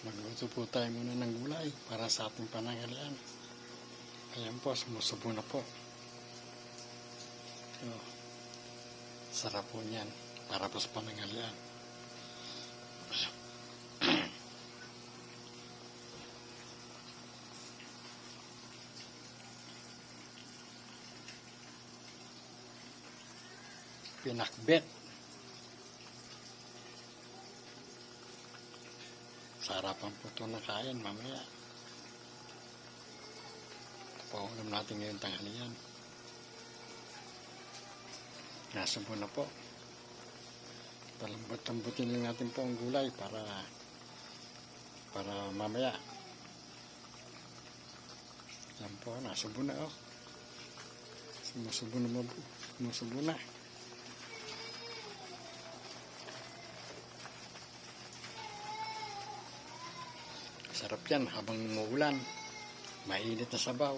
Magluto po tayo muna ng gulay para sa ating pananghalian. Ayan po, sumusubo na po. Oh, sarap po niyan para po sa pananghalian. Pinakbet. Sarapan po ito na kain mamaya. Paulam natin ngayon tanghalian. Nasubo na po. Talambot-lambutin lang natin po ang gulay para mamaya. Yan po, nasubo na oh. Sumusubo na. Sarap yan habang umuulan. Mainit na sabaw.